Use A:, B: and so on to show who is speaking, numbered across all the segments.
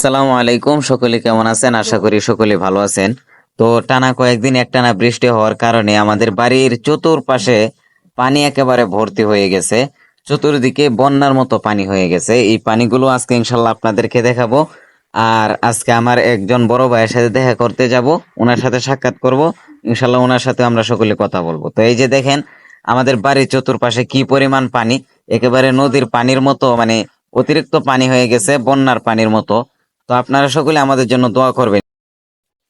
A: আসসালামু আলাইকুম, সকলে কেমন আছেন? আশা করি সকলে ভালো আছেন। তো টানা কয়েকদিন একটানা বৃষ্টি হওয়ার কারণে আমাদের বাড়ির চতুর্পাশে পানি একেবারে ভর্তি হয়ে গেছে। চতুর্দিকে বন্যার মতো পানি হয়ে গেছে। এই পানিগুলো আজকে ইনশাল্লাহ আপনাদেরকে দেখাবো। আর আজকে আমার একজন বড় ভাইয়ের সাথে দেখা করতে যাব, ওনার সাথে সাক্ষাৎ করব। ইনশাল্লাহ ওনার সাথে আমরা সকলে কথা বলবো। তো এই যে দেখেন, আমাদের বাড়ির চতুর্পাশে কি পরিমাণ পানি, একেবারে নদীর পানির মতো, মানে অতিরিক্ত পানি হয়ে গেছে, বন্যার পানির মতো। তো আপনারা সকলে আমাদের জন্য দোয়া করবেন।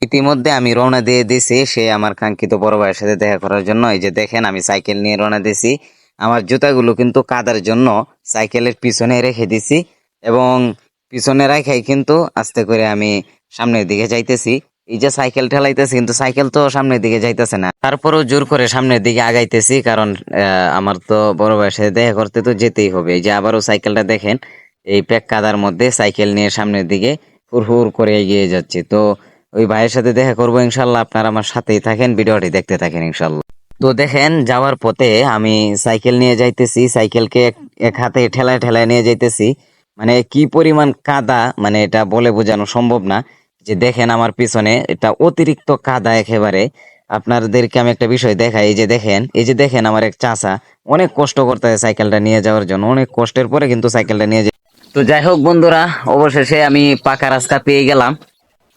A: ইতিমধ্যে আমি রওনা দিয়ে দিছি সে আমার কাঙ্ক্ষিত বড় ভাইয়ের সাথে দেখা করার জন্য। এই যে দেখেন, আমি সাইকেল নিয়ে রওনা দিছি। আমার জুতাগুলো কিন্তু কাদার জন্য সাইকেলের পিছনে রেখে দিছি, এবং পিছনে রাখাই কিন্তু আস্তে করে আমি সামনের দিকে যাইতেছি। এই যে সাইকেল ঠেলাইতেছি, কিন্তু সাইকেল তো সামনের দিকে যাইতেছে না, তারপরেও জোর করে সামনের দিকে আগাইতেছি, কারণ আমার তো বড় ভাইয়ের সাথে দেখা করতে তো যেতেই হবে। এই যে আবারও সাইকেলটা দেখেন, এই প্যাক কাদার মধ্যে সাইকেল নিয়ে সামনের দিকে হুড় করে এগিয়ে যাচ্ছে। তো ওই ভাইয়ের সাথে দেখা করবো ইনশাল্লাহ। আপনারা আমার সাথেই থাকেন, ভিডিওটি দেখতে থাকেন ইনশাল্লাহ। তো দেখেন, যাওয়ার পথে আমি সাইকেল নিয়ে যাইতেছি, সাইকেলকে এক হাতে ঠেলায় ঠেলায় নিয়ে যাইতেছি। মানে কি পরিমাণ কাদা, মানে এটা বলে বোঝানো সম্ভব না। যে দেখেন আমার পিছনে, এটা অতিরিক্ত কাদা একেবারে। আপনাদেরকে আমি একটা বিষয় দেখাই। এই যে দেখেন, এই যে দেখেন, আমার এক চাচা অনেক কষ্ট করতেছে সাইকেলটা নিয়ে যাওয়ার জন্য। অনেক কষ্টের পরে কিন্তু সাইকেলটা নিয়ে যায়। তো যাই হোক বন্ধুরা, অবশেষে আমি পাকা রাস্তা পেয়ে গেলাম।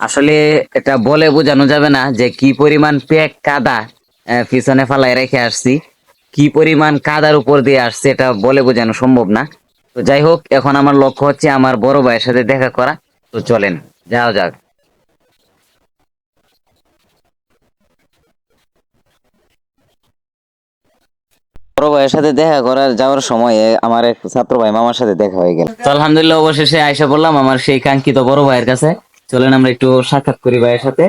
A: আসলে এটা বলে বোঝানো যাবে না যে কি পরিমাণ পেক কাদা পিছনে ফালাই রেখে আসছি, কি পরিমাণ কাদার উপর দিয়ে আসছে, এটা বলে বোঝানো সম্ভব না। তো যাই হোক, এখন আমার লক্ষ্য হচ্ছে আমার বড় ভাইয়ের সাথে দেখা করা। তো চলেন যাওয়া যাক। বড় ভাইয়ের সাথে দেখা করার যাওয়ার সময় আমার এক ছাত্র ভাই মামার সাথে দেখা হয়ে গেল। তো আলহামদুলিল্লাহ, অবশেষে আইসা বললাম আমার সেই কাঙ্ক্ষিত বড় ভাইয়ের কাছে। চলেন আমরা একটু সাক্ষাৎ করি ভাইয়ের সাথে।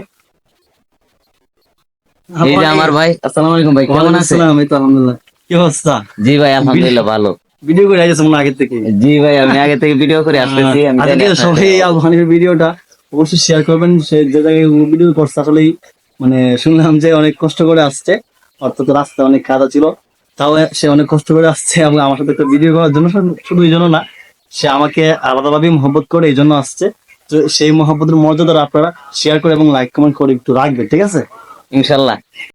A: এই যে আমার ভাই। আসসালামু আলাইকুম ভাই, কেমন আছেন?
B: আসসালাম, এই তো আলহামদুলিল্লাহ। কি অবস্থা?
A: জি ভাই, আলহামদুলিল্লাহ ভালো।
B: ভিডিও করে আইতেছ মনে হয় আগে থেকে?
A: জি ভাই, আমি আগে থেকে ভিডিও করে আসতেছি। আমি
B: আচ্ছা
A: জানি
B: ঠিক আছে, সবাই আবু হানিফের ভিডিওটা অবশ্যই শেয়ার করবেন। সে যে জায়গায় ভিডিও করছে আসলেই মানে শুনলাম যে অনেক কষ্ট করে আসছে, অর্থাৎ রাস্তা অনেক কাদা ছিল, তাও সে অনেক কষ্ট করে আসছে এবং আমার সাথে একটা ভিডিও করার জন্য। শুধু এই জন্য না, সে আমাকে আলাদাভাবে মহব্বত করে এই জন্য আসছে। তো সেই মহব্বতের মর্যাদা আপনারা শেয়ার করে এবং লাইক কমেন্ট করে একটু রাখবেন, ঠিক আছে?
A: ইনশাল্লাহ।